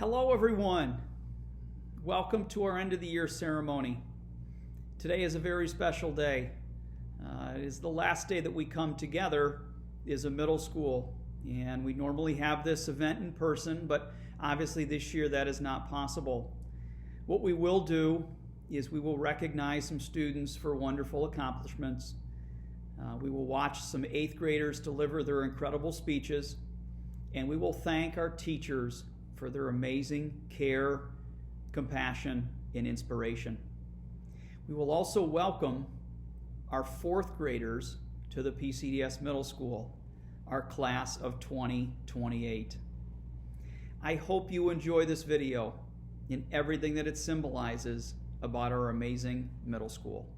Hello, everyone. Welcome to our end of the year ceremony. Today is a very special day. It is the last day that we come together as a middle school, and we normally have this event in person, but obviously this year that is not possible. What we will do is we will recognize some students for wonderful accomplishments. We will watch some eighth graders deliver their incredible speeches, and we will thank our teachers for their amazing care, compassion, and inspiration. We will also welcome our fourth graders to the PCDS Middle School, our class of 2028. I hope you enjoy this video and everything that it symbolizes about our amazing middle school.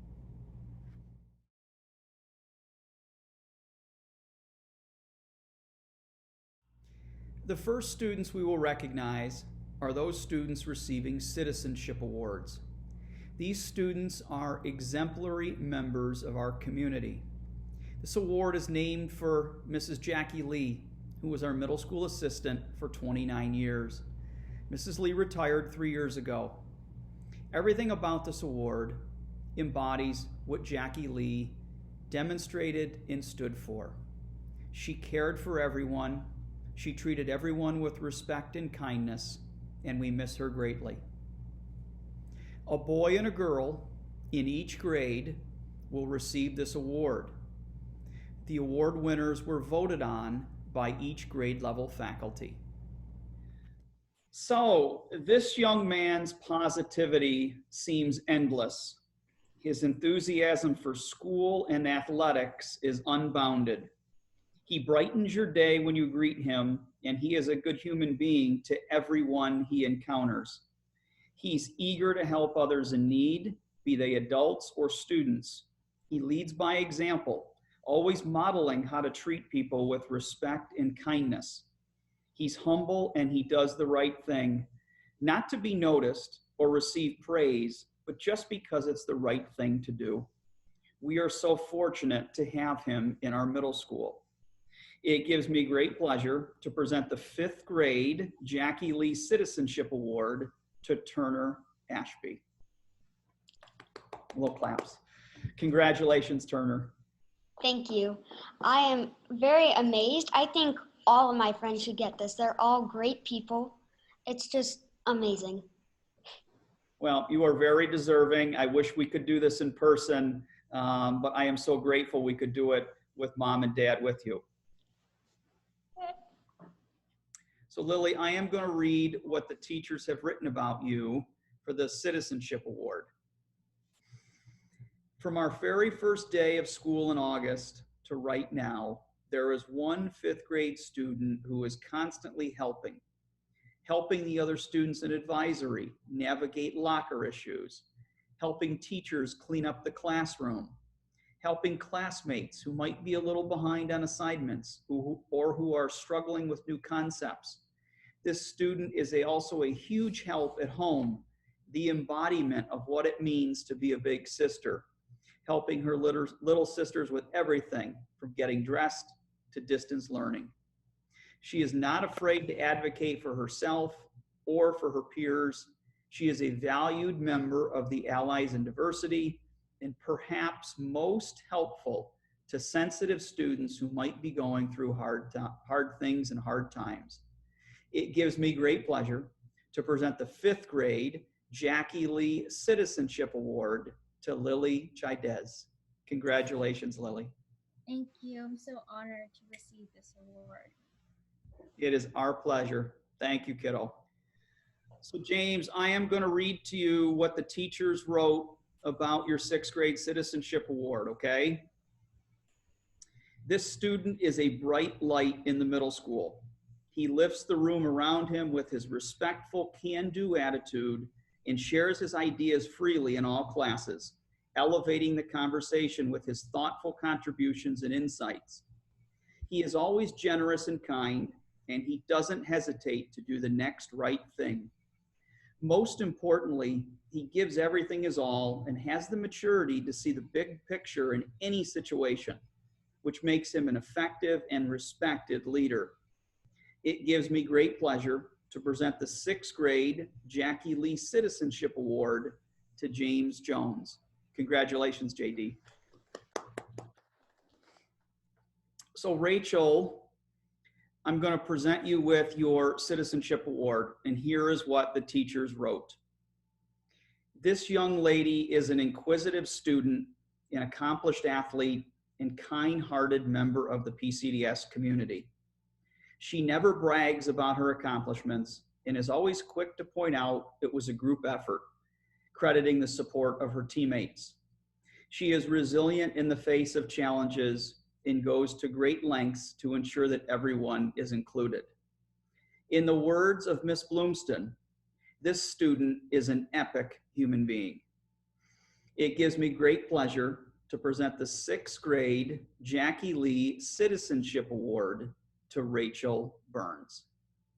The first students we will recognize are those students receiving citizenship awards. These students are exemplary members of our community. This award is named for Mrs. Jackie Lee, who was our middle school assistant for 29 years. Mrs. Lee retired 3 years ago. Everything about this award embodies what Jackie Lee demonstrated and stood for. She cared for everyone. She treated everyone with respect and kindness, and we miss her greatly. A boy and a girl in each grade will receive this award. The award winners were voted on by each grade level faculty. So, this young man's positivity seems endless. His enthusiasm for school and athletics is unbounded. He brightens your day when you greet him, and he is a good human being to everyone he encounters. He's eager to help others in need, be they adults or students. He leads by example, always modeling how to treat people with respect and kindness. He's humble and he does the right thing, not to be noticed or receive praise, but just because it's the right thing to do. We are so fortunate to have him in our middle school. It gives me great pleasure to present the fifth grade Jackie Lee Citizenship Award to Turner Ashby. A little claps. Congratulations, Turner. Thank you. I am very amazed. I think all of my friends should get this. They're all great people. It's just amazing. Well, you are very deserving. I wish we could do this in person, but I am so grateful we could do it with Mom and Dad with you. So Lily, I am going to read what the teachers have written about you for the Citizenship Award. From our very first day of school in August to right now, there is one fifth grade student who is constantly helping the other students in advisory, navigate locker issues, helping teachers clean up the classroom, helping classmates who might be a little behind on assignments or who are struggling with new concepts. This student is also a huge help at home, the embodiment of what it means to be a big sister, helping her little sisters with everything from getting dressed to distance learning. She is not afraid to advocate for herself or for her peers. She is a valued member of the Allies in Diversity and perhaps most helpful to sensitive students who might be going through hard things and hard times. It gives me great pleasure to present the fifth grade Jackie Lee Citizenship Award to Lily Chaidez. Congratulations, Lily. Thank you. I'm so honored to receive this award. It is our pleasure. Thank you, kiddo. So James, I am going to read to you what the teachers wrote about your sixth grade Citizenship Award, okay? This student is a bright light in the middle school. He lifts the room around him with his respectful can-do attitude and shares his ideas freely in all classes, elevating the conversation with his thoughtful contributions and insights. He is always generous and kind, and he doesn't hesitate to do the next right thing. Most importantly, he gives everything his all and has the maturity to see the big picture in any situation, which makes him an effective and respected leader. It gives me great pleasure to present the 6th grade Jackie Lee Citizenship Award to James Jones. Congratulations, JD. So Rachel, I'm going to present you with your citizenship award, and here is what the teachers wrote. This young lady is an inquisitive student, an accomplished athlete, and kind-hearted member of the PCDS community. She never brags about her accomplishments and is always quick to point out it was a group effort, crediting the support of her teammates. She is resilient in the face of challenges and goes to great lengths to ensure that everyone is included. In the words of Miss Bloomston, this student is an epic human being. It gives me great pleasure to present the 6th grade Jackie Lee Citizenship Award to Rachel Burns.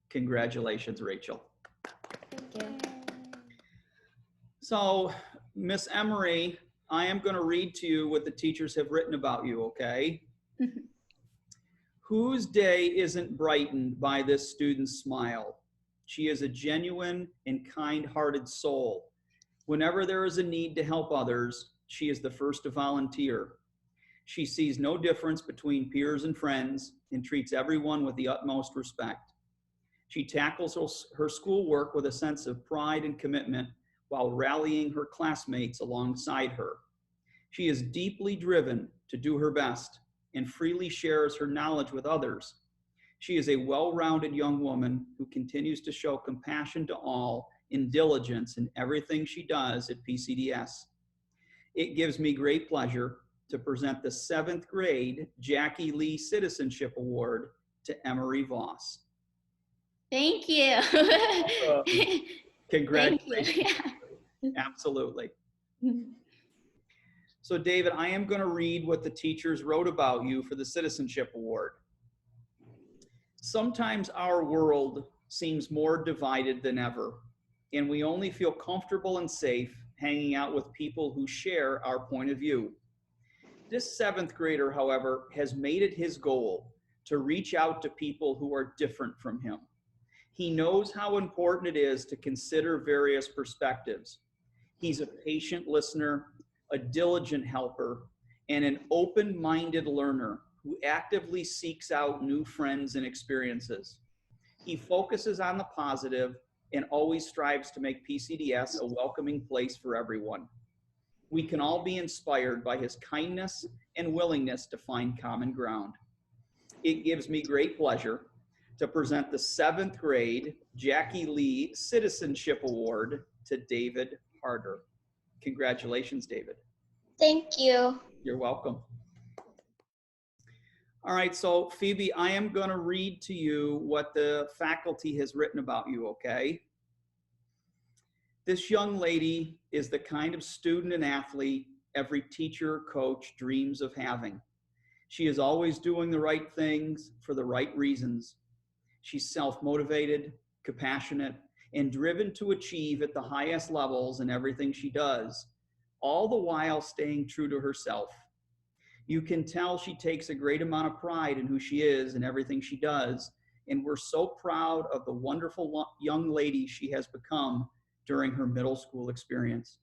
Congratulations, Rachel. Thank you. So, Miss Emery, I am going to read to you what the teachers have written about you, okay? Whose day isn't brightened by this student's smile? She is a genuine and kind-hearted soul. Whenever there is a need to help others, she is the first to volunteer. She sees no difference between peers and friends and treats everyone with the utmost respect. She tackles her schoolwork with a sense of pride and commitment while rallying her classmates alongside her. She is deeply driven to do her best and freely shares her knowledge with others. She is a well-rounded young woman who continues to show compassion to all and diligence in everything she does at PCDS. It gives me great pleasure to present the 7th grade Jackie Lee Citizenship Award to Emery Voss. Thank you. Congratulations. Thank you. Absolutely. So David, I am going to read what the teachers wrote about you for the Citizenship Award. Sometimes our world seems more divided than ever, and we only feel comfortable and safe hanging out with people who share our point of view. This 7th grader, however, has made it his goal to reach out to people who are different from him. He knows how important it is to consider various perspectives. He's a patient listener, a diligent helper, and an open-minded learner who actively seeks out new friends and experiences. He focuses on the positive and always strives to make PCDS a welcoming place for everyone. We can all be inspired by his kindness and willingness to find common ground. It gives me great pleasure to present the 7th grade Jackie Lee Citizenship Award to David Harder. Congratulations, David. Thank you. You're welcome. All right, so Phoebe, I am going to read to you what the faculty has written about you, okay? This young lady is the kind of student and athlete every teacher or coach dreams of having. She is always doing the right things for the right reasons. She's self-motivated, compassionate, and driven to achieve at the highest levels in everything she does, all the while staying true to herself. You can tell she takes a great amount of pride in who she is and everything she does, and we're so proud of the wonderful young lady she has become during her middle school experience.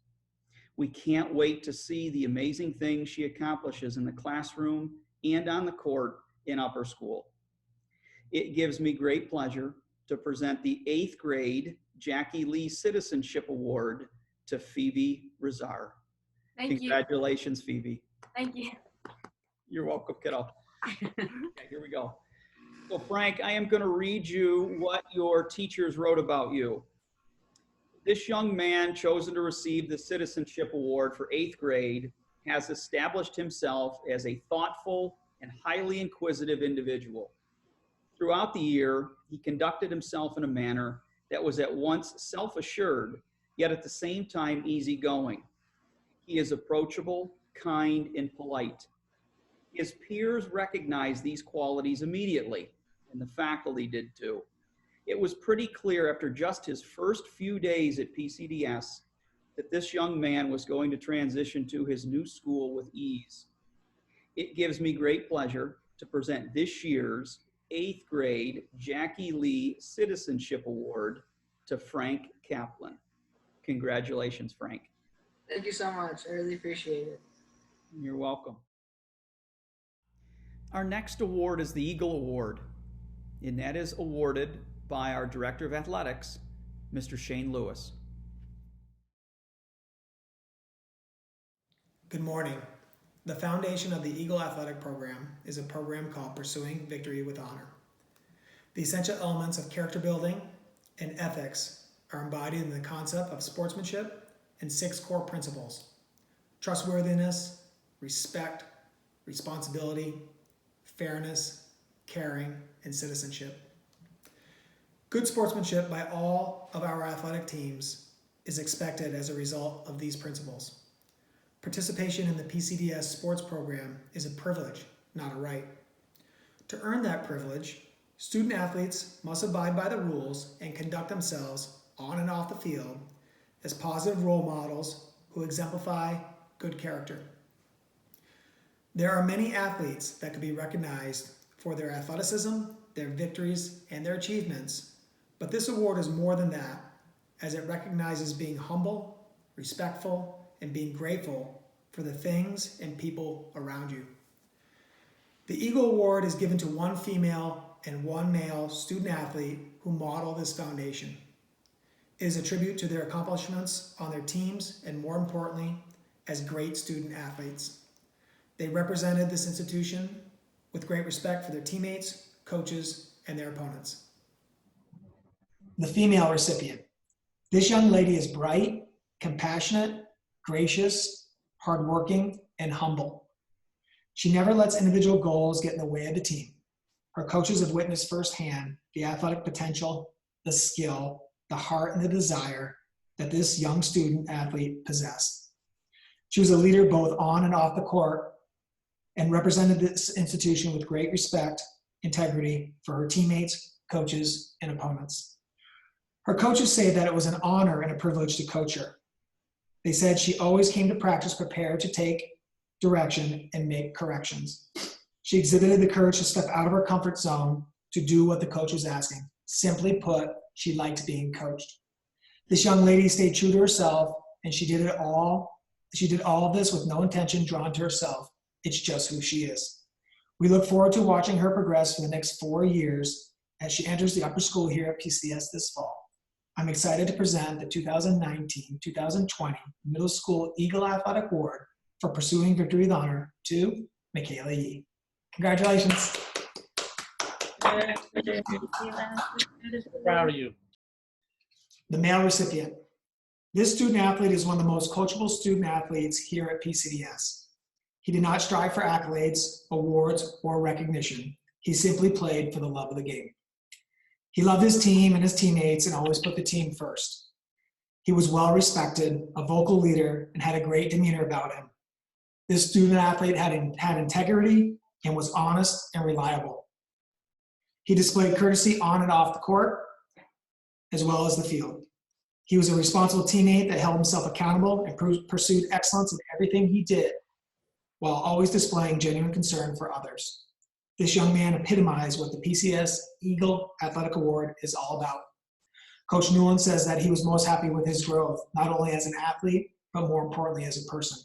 We can't wait to see the amazing things she accomplishes in the classroom and on the court in upper school. It gives me great pleasure to present the 8th grade Jackie Lee Citizenship Award to Phoebe Rizar. Thank you. Congratulations, Phoebe. Thank you. You're welcome, kiddo. Okay, here we go. So Frank, I am going to read you what your teachers wrote about you. This young man chosen to receive the Citizenship Award for 8th grade has established himself as a thoughtful and highly inquisitive individual. Throughout the year, he conducted himself in a manner that was at once self-assured, yet at the same time easygoing. He is approachable, kind, and polite. His peers recognized these qualities immediately, and the faculty did too. It was pretty clear after just his first few days at PCDS that this young man was going to transition to his new school with ease. It gives me great pleasure to present this year's 8th grade Jackie Lee Citizenship Award to Frank Kaplan. Congratulations, Frank. Thank you so much. I really appreciate it. You're welcome. Our next award is the Eagle Award, and that is awarded by our Director of Athletics, Mr. Shane Lewis. Good morning. The foundation of the Eagle Athletic Program is a program called Pursuing Victory with Honor. The essential elements of character building and ethics are embodied in the concept of sportsmanship and 6 core principles: trustworthiness, respect, responsibility, fairness, caring, and citizenship. Good sportsmanship by all of our athletic teams is expected as a result of these principles. Participation in the PCDS sports program is a privilege, not a right. To earn that privilege, student athletes must abide by the rules and conduct themselves on and off the field as positive role models who exemplify good character. There are many athletes that could be recognized for their athleticism, their victories, and their achievements, but this award is more than that, as it recognizes being humble, respectful, and being grateful for the things and people around you. The Eagle Award is given to 1 female and 1 male student athlete who model this foundation. It is a tribute to their accomplishments on their teams and, more importantly, as great student athletes. They represented this institution with great respect for their teammates, coaches, and their opponents. The female recipient. This young lady is bright, compassionate, gracious, hardworking, and humble. She never lets individual goals get in the way of the team. Her coaches have witnessed firsthand the athletic potential, the skill, the heart, and the desire that this young student athlete possessed. She was a leader both on and off the court and represented this institution with great respect, integrity for her teammates, coaches, and opponents. Her coaches say that it was an honor and a privilege to coach her. They said she always came to practice prepared to take direction and make corrections. She exhibited the courage to step out of her comfort zone to do what the coach was asking. Simply put, she liked being coached. This young lady stayed true to herself, and she did all of this with no intention drawn to herself. It's just who she is. We look forward to watching her progress for the next 4 years as she enters the upper school here at PCS this fall. I'm excited to present the 2019-2020 Middle School Eagle Athletic Award for Pursuing Victory with Honor to Michaela Yee. Congratulations. Proud of you. The male recipient. This student athlete is one of the most coachable student athletes here at PCDS. He did not strive for accolades, awards, or recognition. He simply played for the love of the game. He loved his team and his teammates and always put the team first. He was well respected, a vocal leader, and had a great demeanor about him. This student athlete had integrity and was honest and reliable. He displayed courtesy on and off the court, as well as the field. He was a responsible teammate that held himself accountable and pursued excellence in everything he did, while always displaying genuine concern for others. This young man epitomized what the PCS Eagle Athletic Award is all about. Coach Newland says that he was most happy with his growth, not only as an athlete, but more importantly as a person.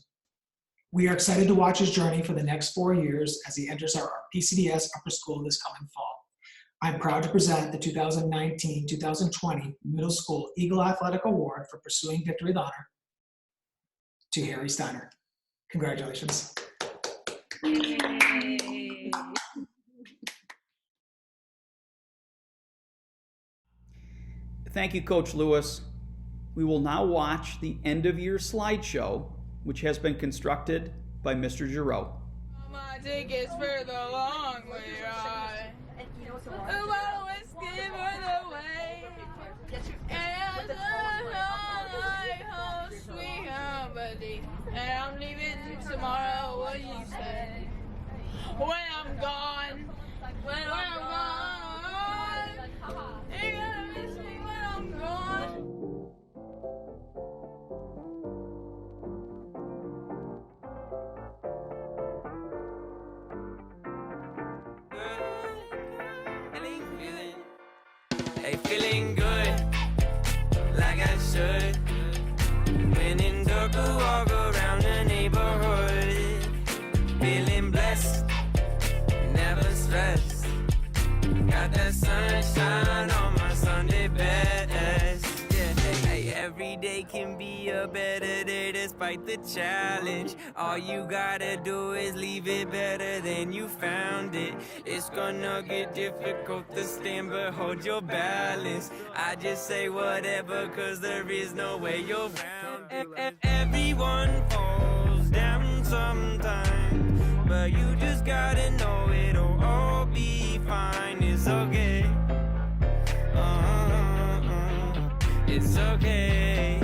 We are excited to watch his journey for the next 4 years as he enters our PCDS upper school this coming fall. I'm proud to present the 2019-2020 Middle School Eagle Athletic Award for Pursuing Victory with Honor to Harry Steiner. Congratulations. Yay. Thank you, Coach Lewis. We will now watch the end-of-year slideshow, which has been constructed by Mr. Giroux. My tickets for the long way ride. The bottle whiskey for the way. And the sweet company. And I'm leaving tomorrow. What do you say? When I'm gone. When I'm gone. You're gonna miss me when I'm gone. can be a better day despite the challenge. All you gotta do is leave it better than you found it. It's gonna get difficult to stand, but hold your balance. I just say whatever, cause there is no way you're round it. Everyone falls down sometime, but you just gotta know it'll all be fine. It's okay. It's okay.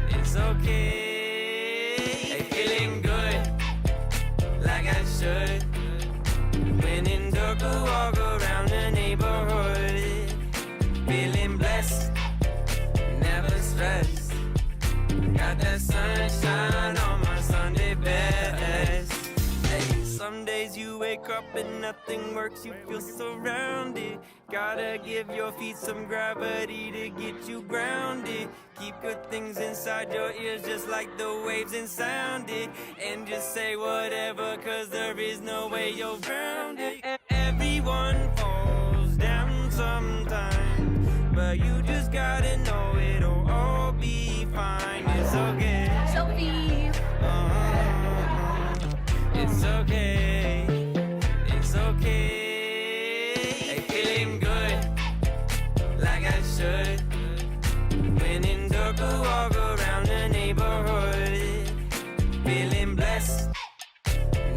It's okay. Hey, feeling good, like I should. When in dark, I walk around the neighborhood. Feeling blessed, never stressed. Got that sunshine on my Sunday best. Hey, some days you wake up and nothing works, you feel surrounded. Gotta give your feet some gravity to get you grounded. Keep good things inside your ears just like the waves and sound it. And just say whatever, cause there is no way you're grounded. Everyone falls down sometime, but you just gotta know it'll all be fine. It's okay. Sophie. It's okay. It's okay. Hey, feeling good, like I should. When in dark, I walk around the neighborhood. Feeling blessed,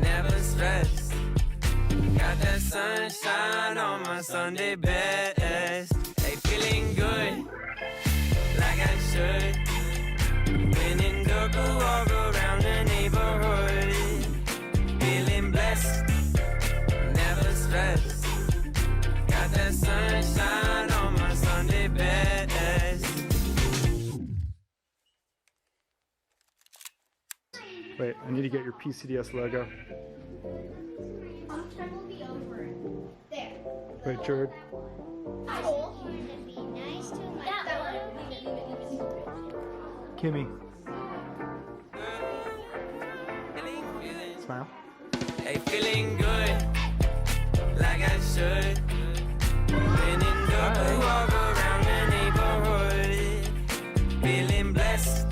never stressed. Got that sunshine on my Sunday best. Hey, feeling good, like I should. When in dark, I walk around the neighborhood. Feeling blessed, never stressed. Got that sunshine on my Sunday best. Wait, I need to get your PCDS logo. Wait, Jared. Kimmy. Smile. Hey, feeling good, like I should. When in dark, I walk around the neighborhood. Feeling blessed,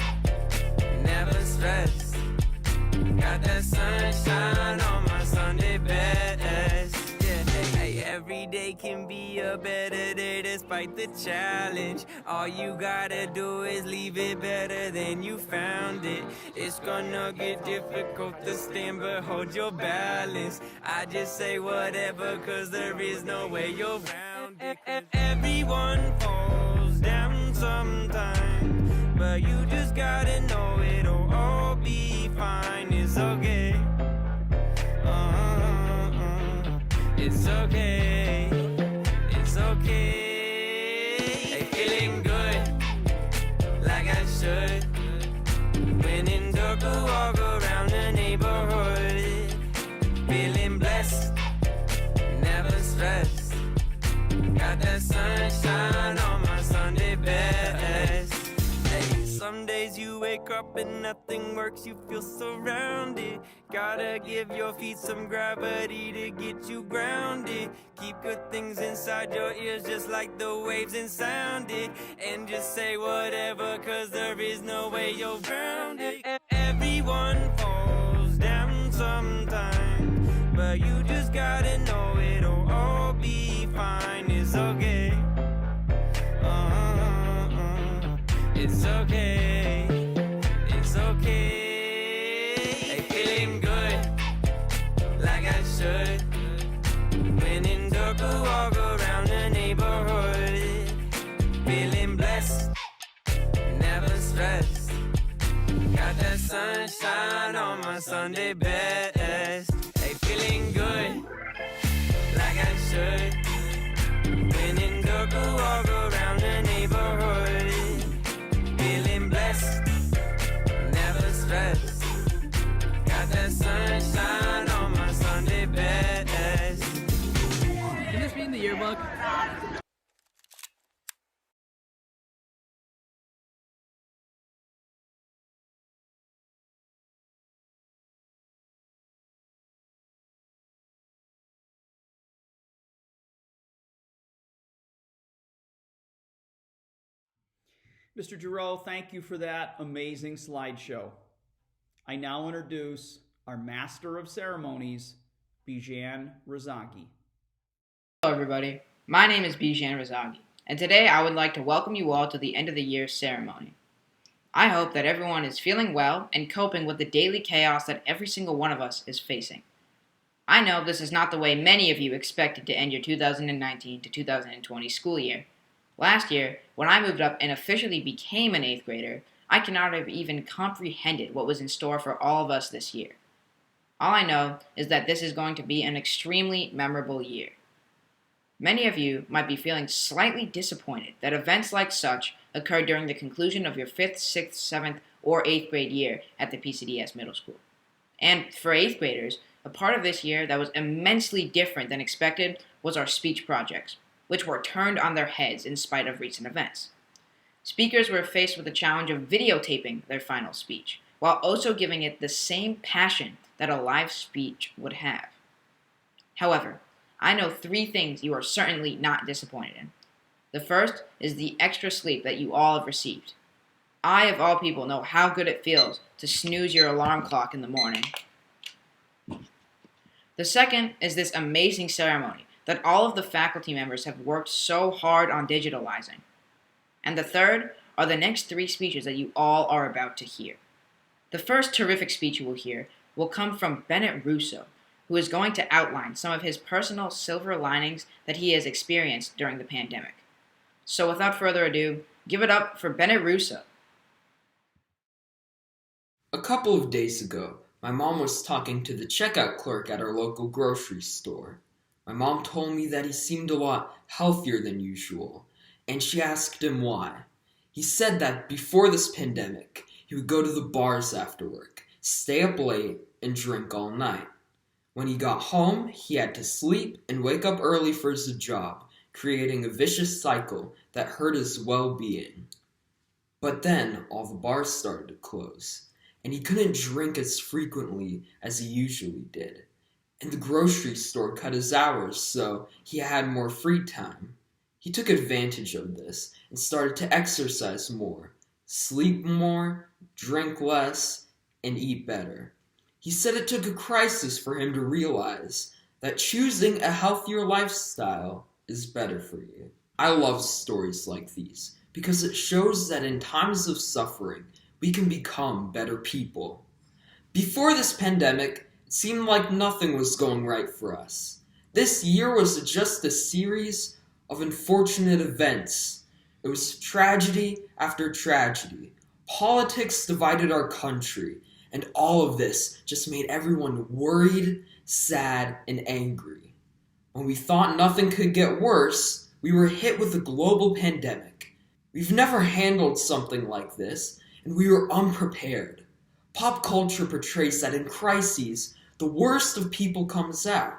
never stressed. Got that sunshine on my Sunday best. Yeah, hey, every day can be a better day despite the challenge. All you gotta do is leave it better than you found it. It's gonna get difficult to stand, but hold your balance. I just say whatever, cause there is no way you're round it. Everyone falls down sometime, but you just gotta know it'll all be fine. It's okay. It's okay. It's okay. Hey, feeling good, like I should. When in dark, I walk around the neighborhood. Feeling blessed, never stressed. Got that sunshine on my Sunday best. Hey, some days you wake up and nothing works, you feel surrounded. Gotta give your feet some gravity to get you grounded. Keep good things inside your ears just like the waves and sound it. And just say whatever, cause there is no way you're grounded. Everyone falls down sometime, but you just gotta know it'll all be fine. It's okay. It's okay. It's okay. Hey, feeling good, like I should. When in dark, I walk around the neighborhood. Feeling blessed, never stressed. Got that sunshine on my Sunday best. Hey, feeling good, like I should. When in dark, I walk around the neighborhood. Feeling blessed, never stressed. Got that sunshine on my Sunday best. Can this be in the yearbook? Mr. Giroux, thank you for that amazing slideshow. I now introduce our Master of Ceremonies, Bijan Razagi. Hello everybody, my name is Bijan Razagi, and today I would like to welcome you all to the end of the year ceremony. I hope that everyone is feeling well and coping with the daily chaos that every single one of us is facing. I know this is not the way many of you expected to end your 2019 to 2020 school year. Last year, when I moved up and officially became an 8th grader, I cannot have even comprehended what was in store for all of us this year. All I know is that this is going to be an extremely memorable year. Many of you might be feeling slightly disappointed that events like such occurred during the conclusion of your 5th, 6th, 7th, or 8th grade year at the PCDS Middle School. And for 8th graders, a part of this year that was immensely different than expected was our speech projects, which were turned on their heads in spite of recent events. Speakers were faced with the challenge of videotaping their final speech, while also giving it the same passion that a live speech would have. However, I know 3 things you are certainly not disappointed in. The first is the extra sleep that you all have received. I, of all people, know how good it feels to snooze your alarm clock in the morning. The second is this amazing ceremony that all of the faculty members have worked so hard on digitalizing. And the third are the next 3 speeches that you all are about to hear. The first terrific speech you will hear will come from Bennett Russo, who is going to outline some of his personal silver linings that he has experienced during the pandemic. So without further ado, give it up for Bennett Russo. A couple of days ago, my mom was talking to the checkout clerk at our local grocery store. My mom told me that he seemed a lot healthier than usual, and she asked him why. He said that before this pandemic, he would go to the bars after work, stay up late, and drink all night. When he got home, he had to sleep and wake up early for his job, creating a vicious cycle that hurt his well-being. But then, all the bars started to close, and he couldn't drink as frequently as he usually did. And the grocery store cut his hours, so he had more free time. He took advantage of this and started to exercise more, sleep more, drink less, and eat better. He said it took a crisis for him to realize that choosing a healthier lifestyle is better for you. I love stories like these because it shows that in times of suffering, we can become better people. Before this pandemic, it seemed like nothing was going right for us. This year was just a series of unfortunate events. It was tragedy after tragedy. Politics divided our country. And all of this just made everyone worried, sad, and angry. When we thought nothing could get worse, we were hit with a global pandemic. We've never handled something like this, and we were unprepared. Pop culture portrays that in crises, the worst of people comes out.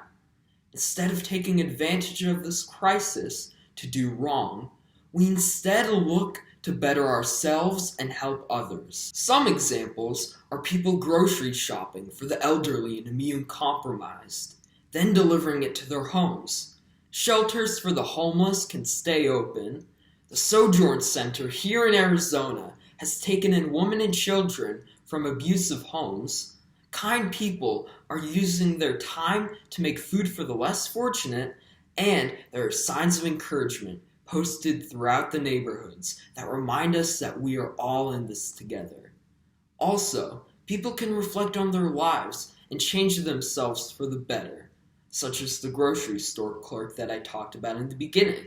Instead of taking advantage of this crisis to do wrong, we instead look to better ourselves and help others. Some examples are people grocery shopping for the elderly and immune-compromised, then delivering it to their homes. Shelters for the homeless can stay open. The Sojourn Center here in Arizona has taken in women and children from abusive homes. Kind people are using their time to make food for the less fortunate, and there are signs of encouragement posted throughout the neighborhoods that remind us that we are all in this together. Also, people can reflect on their lives and change themselves for the better, such as the grocery store clerk that I talked about in the beginning.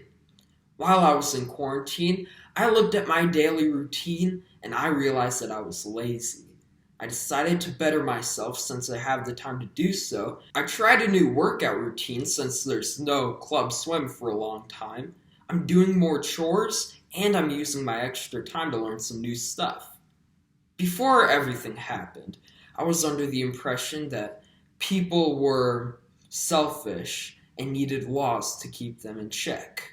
While I was in quarantine, I looked at my daily routine and I realized that I was lazy. I decided to better myself since I have the time to do so. I tried a new workout routine since there's no club swim for a long time. I'm doing more chores, and I'm using my extra time to learn some new stuff. Before everything happened, I was under the impression that people were selfish and needed laws to keep them in check.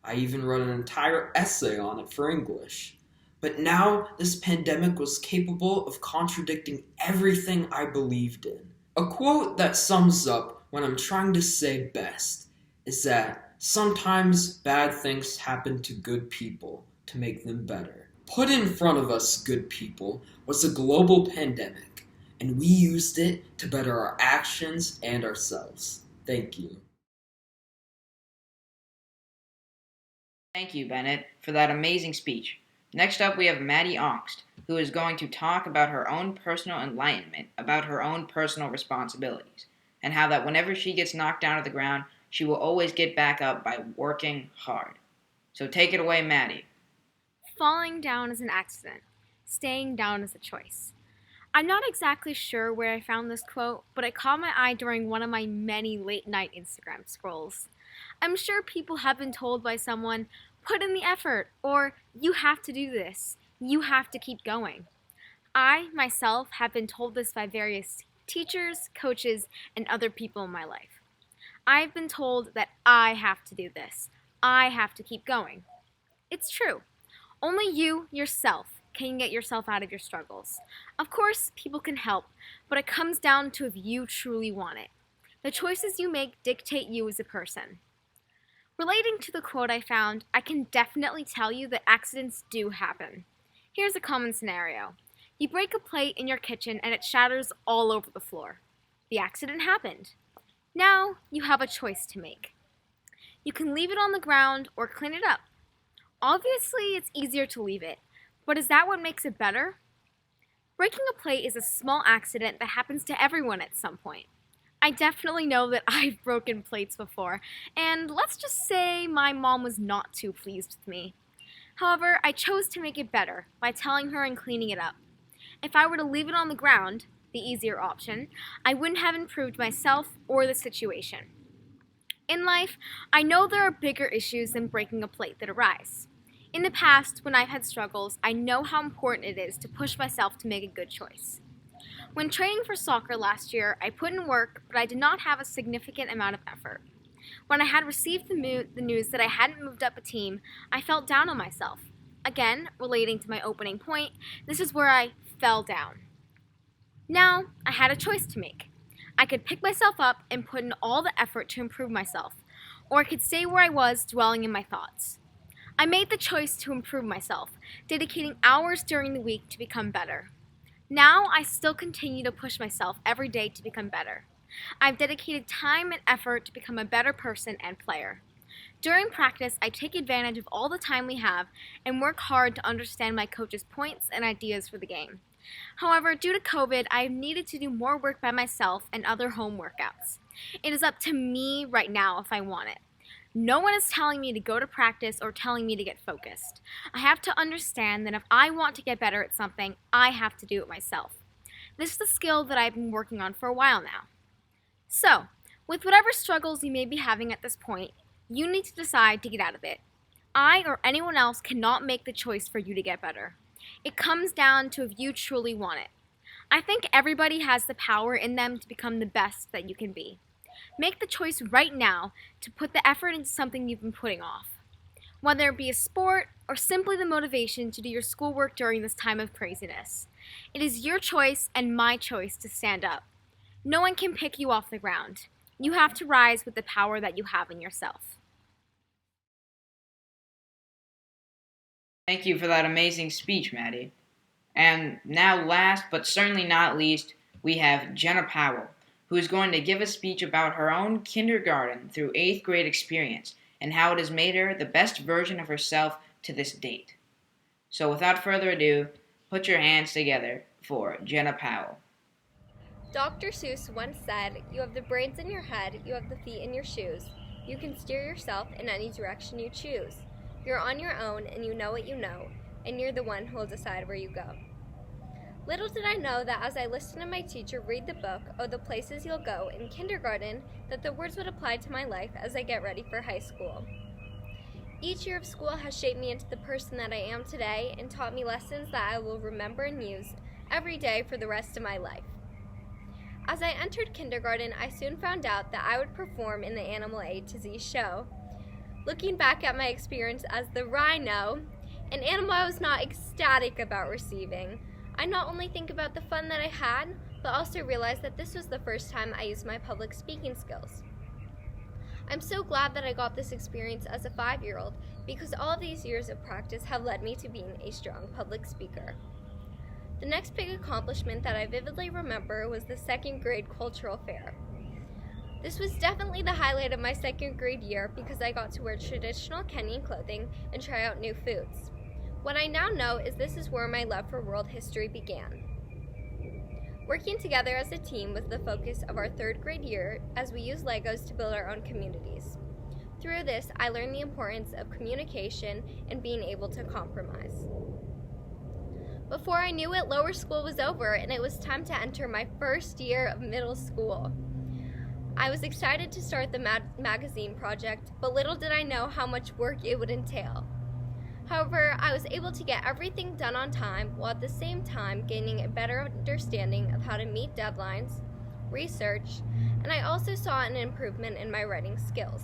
I even wrote an entire essay on it for English. But now, this pandemic was capable of contradicting everything I believed in. A quote that sums up what I'm trying to say best is that sometimes bad things happen to good people to make them better. put in front of us, good people, was a global pandemic, and we used it to better our actions and ourselves. Thank you. Thank you, Bennett, for that amazing speech. Next up, we have Maddie Ongst, who is going to talk about her own personal enlightenment, about her own personal responsibilities, and how that whenever she gets knocked down to the ground, she will always get back up by working hard. So take it away, Maddie. Falling down is an accident. Staying down is a choice. I'm not exactly sure where I found this quote, but it caught my eye during one of my many late-night Instagram scrolls. I'm sure people have been told by someone, put in the effort, or you have to do this, you have to keep going. I, myself, have been told this by various teachers, coaches, and other people in my life. I've been told that I have to do this, I have to keep going. It's true. Only you, yourself, can get yourself out of your struggles. Of course, people can help, but it comes down to if you truly want it. The choices you make dictate you as a person. Relating to the quote I found, I can definitely tell you that accidents do happen. Here's a common scenario. You break a plate in your kitchen and it shatters all over the floor. The accident happened. Now you have a choice to make. You can leave it on the ground or clean it up. Obviously, it's easier to leave it, but is that what makes it better? Breaking a plate is a small accident that happens to everyone at some point. I definitely know that I've broken plates before, and let's just say my mom was not too pleased with me. However, I chose to make it better by telling her and cleaning it up. If I were to leave it on the ground, the easier option, I wouldn't have improved myself or the situation. In life, I know there are bigger issues than breaking a plate that arise. In the past, when I've had struggles, I know how important it is to push myself to make a good choice. When training for soccer last year, I put in work, but I did not have a significant amount of effort. When I had received the news that I hadn't moved up a team, I felt down on myself. Again, relating to my opening point, this is where I fell down. Now, I had a choice to make. I could pick myself up and put in all the effort to improve myself, or I could stay where I was dwelling in my thoughts. I made the choice to improve myself, dedicating hours during the week to become better. Now, I still continue to push myself every day to become better. I've dedicated time and effort to become a better person and player. During practice, I take advantage of all the time we have and work hard to understand my coach's points and ideas for the game. However, due to COVID, I have needed to do more work by myself and other home workouts. It is up to me right now if I want it. No one is telling me to go to practice or telling me to get focused. I have to understand that if I want to get better at something, I have to do it myself. This is a skill that I've been working on for a while now. So, with whatever struggles you may be having at this point, you need to decide to get out of it. I or anyone else cannot make the choice for you to get better. It comes down to if you truly want it. I think everybody has the power in them to become the best that you can be. Make the choice right now to put the effort into something you've been putting off. Whether it be a sport or simply the motivation to do your schoolwork during this time of craziness. It is your choice and my choice to stand up. No one can pick you off the ground. You have to rise with the power that you have in yourself. Thank you for that amazing speech, Maddie. And now last but certainly not least, we have Jenna Powell, who is going to give a speech about her own kindergarten through 8th grade experience and how it has made her the best version of herself to this date. So without further ado, put your hands together for Jenna Powell. Dr. Seuss once said, "You have the brains in your head, you have the feet in your shoes. You can steer yourself in any direction you choose. You're on your own and you know what you know, and you're the one who will decide where you go." Little did I know that as I listened to my teacher read the book, "Oh, the Places You'll Go" in kindergarten, that the words would apply to my life as I get ready for high school. Each year of school has shaped me into the person that I am today and taught me lessons that I will remember and use every day for the rest of my life. As I entered kindergarten, I soon found out that I would perform in the Animal A to Z show. Looking back at my experience as the rhino, an animal I was not ecstatic about receiving, I not only think about the fun that I had, but also realize that this was the first time I used my public speaking skills. I'm so glad that I got this experience as a 5-year-old because all of these years of practice have led me to being a strong public speaker. The next big accomplishment that I vividly remember was the 2nd grade cultural fair. This was definitely the highlight of my 2nd grade year because I got to wear traditional Kenyan clothing and try out new foods. What I now know is this is where my love for world history began. Working together as a team was the focus of our 3rd grade year as we used Legos to build our own communities. Through this, I learned the importance of communication and being able to compromise. Before I knew it, lower school was over and it was time to enter my first year of middle school. I was excited to start the magazine project, but little did I know how much work it would entail. However, I was able to get everything done on time while at the same time gaining a better understanding of how to meet deadlines, research, and I also saw an improvement in my writing skills.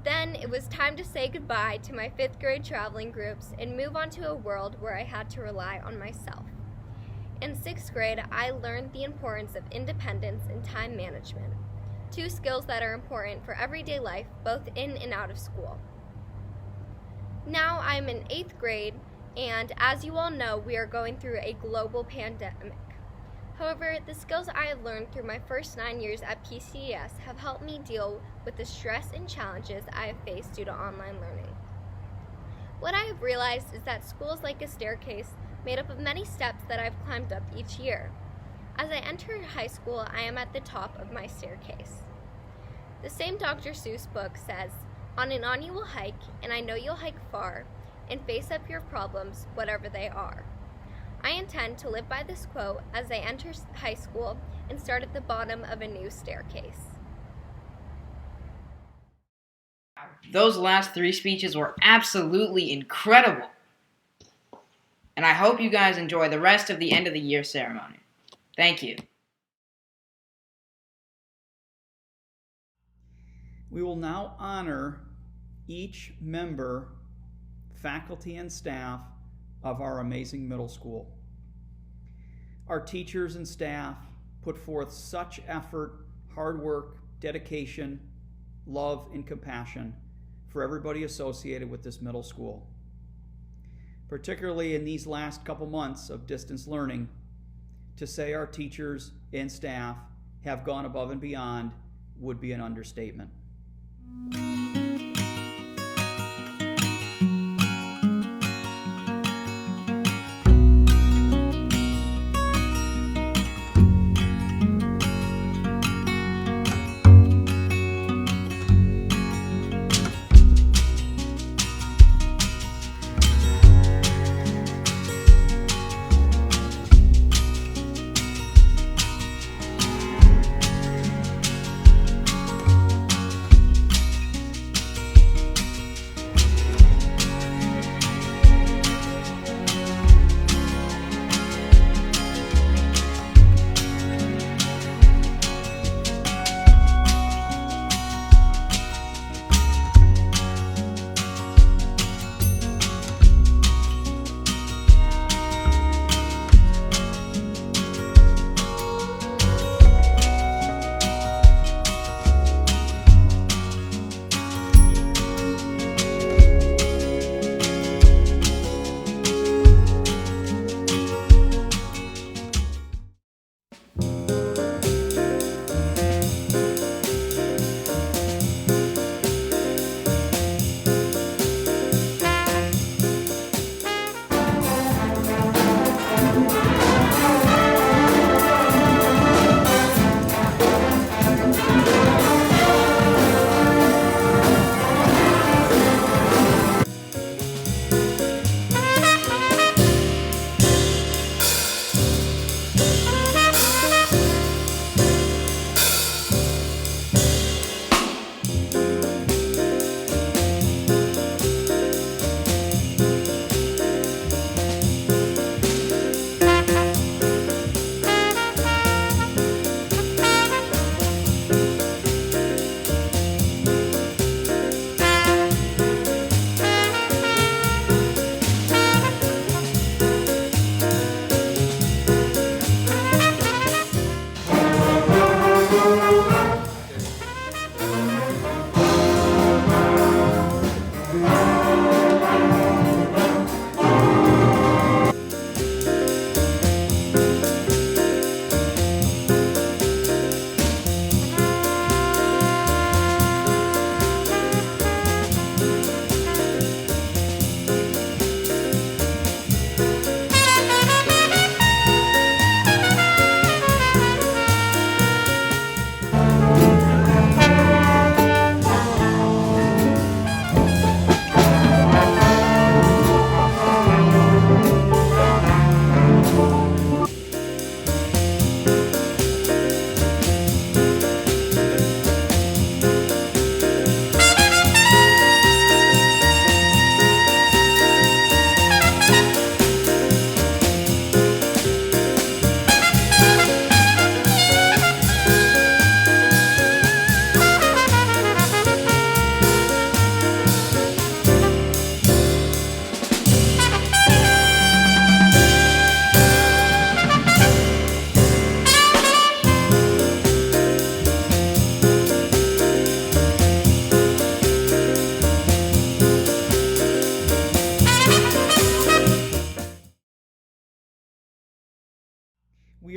Then it was time to say goodbye to my 5th grade traveling groups and move on to a world where I had to rely on myself. In 6th grade, I learned the importance of independence and time management, 2 skills that are important for everyday life, both in and out of school. Now I'm in 8th grade, and as you all know, we are going through a global pandemic. However, the skills I have learned through my first 9 years at PCES have helped me deal with the stress and challenges I have faced due to online learning. What I have realized is that school is like a staircase made up of many steps that I've climbed up each year. As I enter high school, I am at the top of my staircase. The same Dr. Seuss book says, "On and on you will hike, and I know you'll hike far, and face up your problems, whatever they are." I intend to live by this quote as I enter high school and start at the bottom of a new staircase. Those last 3 speeches were absolutely incredible. And I hope you guys enjoy the rest of the end of the year ceremony. Thank you. We will now honor each member, faculty, and staff of our amazing middle school. Our teachers and staff put forth such effort, hard work, dedication, love, and compassion for everybody associated with this middle school. Particularly in these last couple months of distance learning, to say our teachers and staff have gone above and beyond would be an understatement.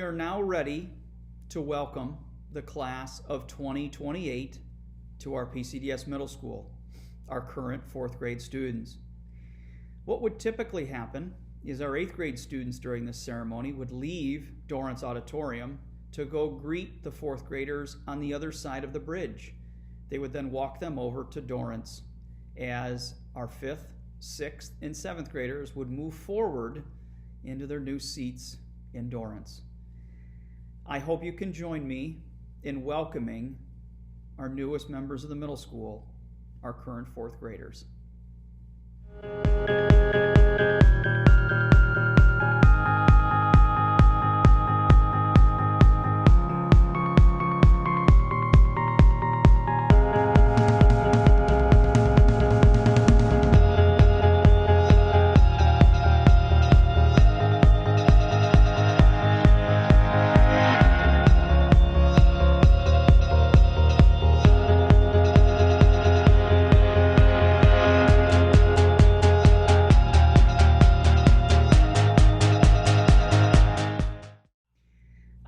are now ready to welcome the class of 2028 to our PCDS Middle School, our current 4th grade students. What would typically happen is our 8th grade students during this ceremony would leave Dorrance Auditorium to go greet the 4th graders on the other side of the bridge. They would then walk them over to Dorrance as our 5th, 6th, and 7th graders would move forward into their new seats in Dorrance. I hope you can join me in welcoming our newest members of the middle school, our current 4th graders.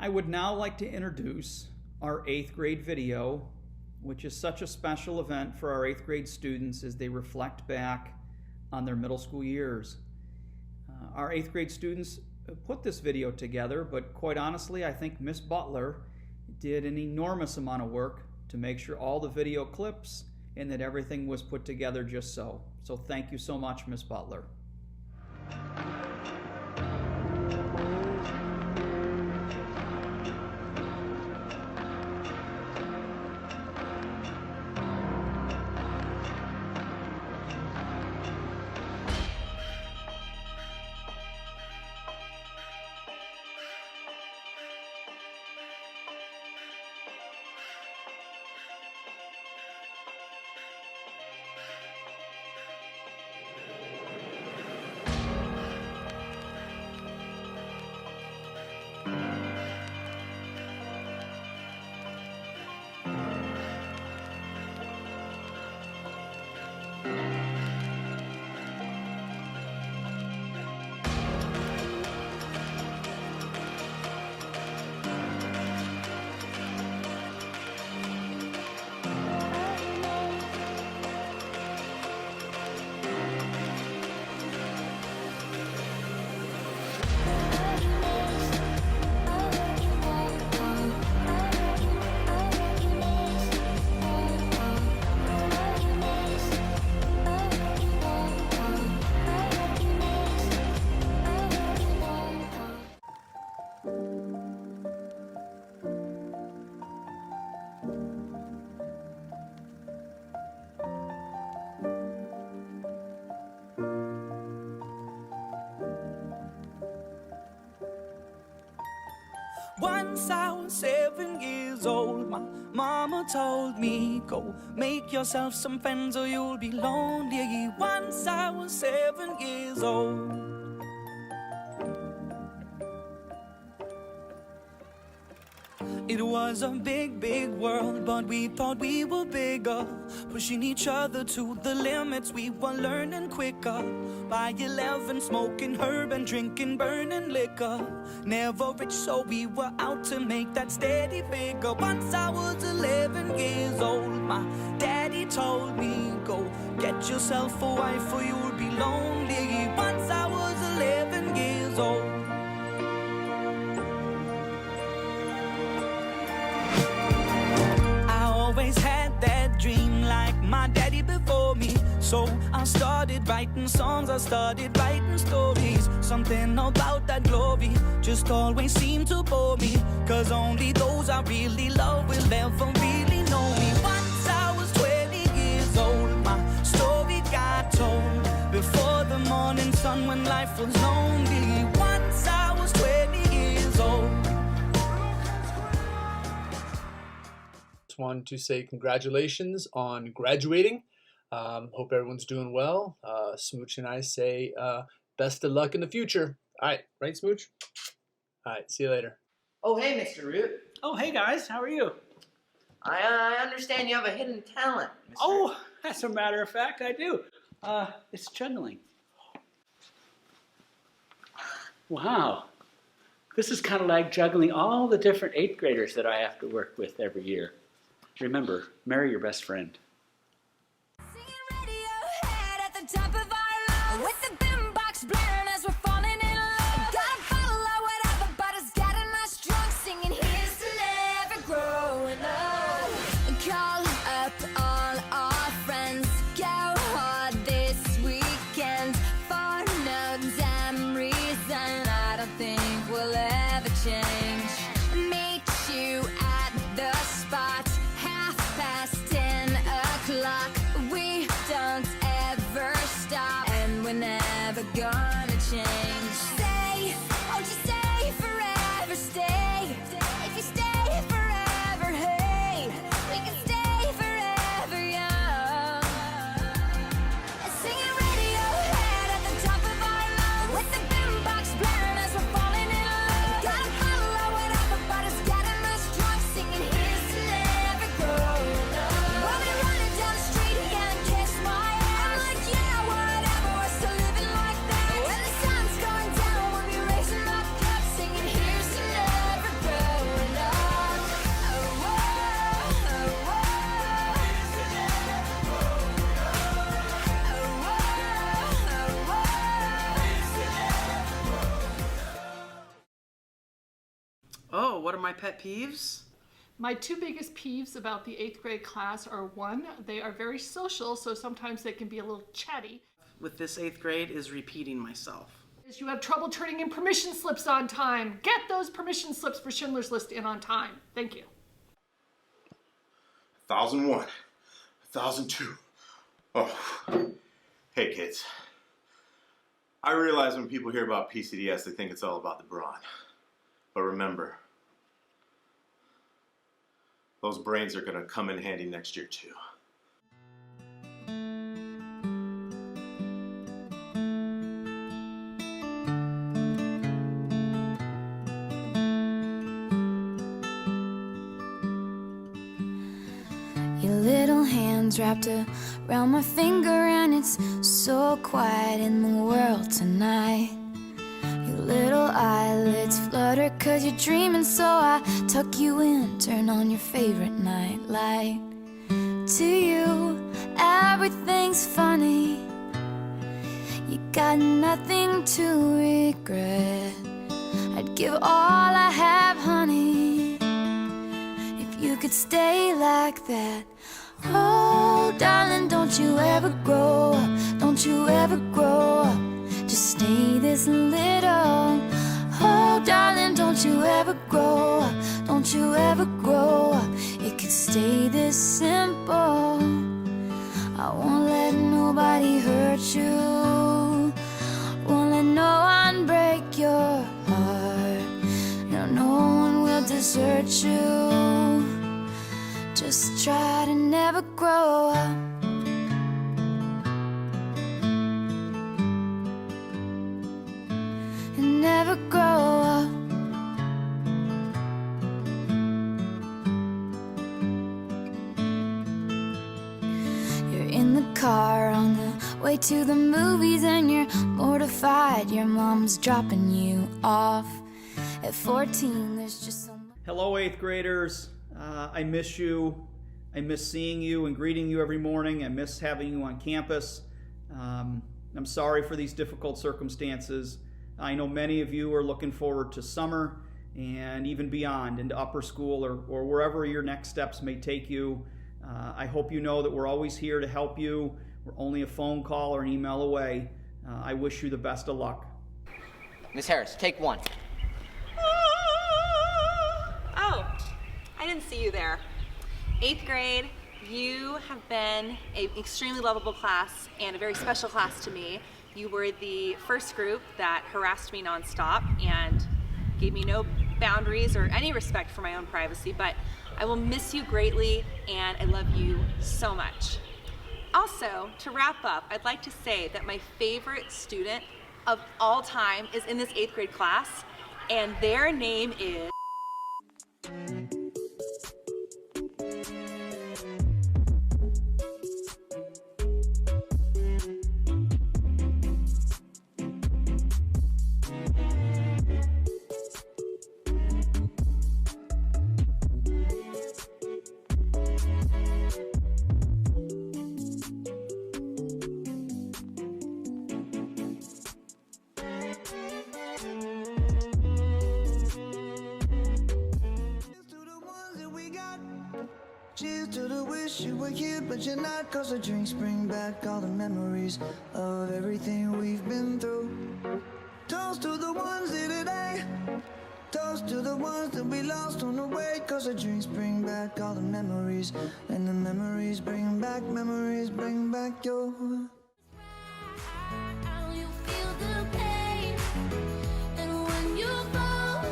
I would now like to introduce our 8th grade video, which is such a special event for our 8th grade students as they reflect back on their middle school years. Our 8th grade students put this video together, but quite honestly, I think Miss Butler did an enormous amount of work to make sure all the video clips and that everything was put together just so. So thank you so much, Miss Butler. Once I was 7 years old, my mama told me, go make yourself some friends or you'll be lonely. Once I was 7 years old. It was a big, big world, but we thought we were bigger, pushing each other to the limits. We were learning quicker. By 11, smoking herb and drinking burning liquor. Never rich, so we were out to make that steady figure. Once I was 11 years old, my daddy told me, go get yourself a wife or you'll be lonely. Once I was 11 years old. Always had that dream like my daddy before me. So I started writing songs, I started writing stories. Something about that glory just always seemed to bore me, 'cause only those I really love will ever really know me. Once I was 20 years old, my story got told before the morning sun when life was lonely. Once I was 20 years old. Just wanted to say congratulations on graduating. Hope everyone's doing well. Smooch and I say best of luck in the future. All right, right, Smooch? All right, see you later. Oh, hey, Mr. Root. Oh, hey guys, how are you? I understand you have a hidden talent, Mr. Oh, as a matter of fact, I do. It's juggling. Wow. This is kind of like juggling all the different 8th graders that I have to work with every year. Remember, marry your best friend. Oh, what are my pet peeves? My 2 biggest peeves about the 8th grade class are 1, they are very social, so sometimes they can be a little chatty. With this 8th grade is repeating myself. Is you have trouble turning in permission slips on time. Get those permission slips for Schindler's List in on time. Thank you. 1001, 1002. Oh, hey kids. I realize when people hear about PCDS, they think it's all about the brawn. But remember, those brains are gonna come in handy next year too. Your little hands wrapped around my finger, and it's so quiet in the world tonight. Your little eyelids flutter 'cause you're dreaming, so I tuck you in, turn on your favorite night light. To you, everything's funny. You got nothing to regret. I'd give all I have, honey, if you could stay like that. Oh, darling, don't you ever grow up, don't you ever grow up, just stay this little. Oh, darling, don't you ever grow up, don't you ever grow up, it could stay this simple. I won't let nobody hurt you, won't let no one break your heart. No, no one will desert you, just try to never grow up. And never grow up. You're in the car on the way to the movies, and you're mortified your mom's dropping you off. At 14, there's just so much. Hello, 8th graders. I miss you. I miss seeing you and greeting you every morning. I miss having you on campus. I'm sorry for these difficult circumstances. I know many of you are looking forward to summer and even beyond into upper school or wherever your next steps may take you. I hope you know that we're always here to help you. We're only a phone call or an email away. I wish you the best of luck. Miss Harris, take 1. Oh, I didn't see you there. 8th grade, you have been an extremely lovable class and a very special class to me. You were the first group that harassed me nonstop and gave me no boundaries or any respect for my own privacy, but I will miss you greatly and I love you so much. Also, to wrap up, I'd like to say that my favorite student of all time is in this 8th grade class, and their name is... wish you were here, but you're not, 'cause the drinks bring back all the memories of everything we've been through. Toast to the ones here today. Toast to the ones that we lost on the way, 'cause the drinks bring back all the memories, and the memories bring back your. You feel the pain, and when you fall,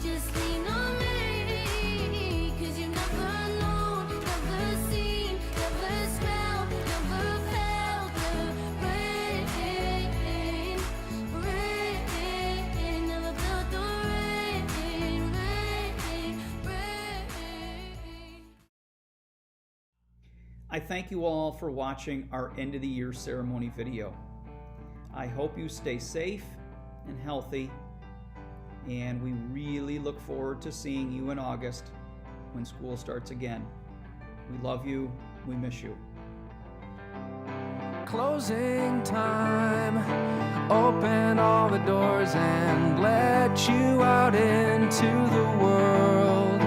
just lean on me, 'cause you've never known, never seen, never smelled, never felt the rain, never felt the rain. I thank you all for watching our end of the year ceremony video. I hope you stay safe and healthy, and we really look forward to seeing you in August when school starts again. We love you. We miss you. Closing time. Open all the doors and let you out into the world.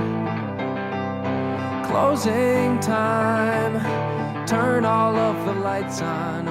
Closing time. Turn all of the lights on.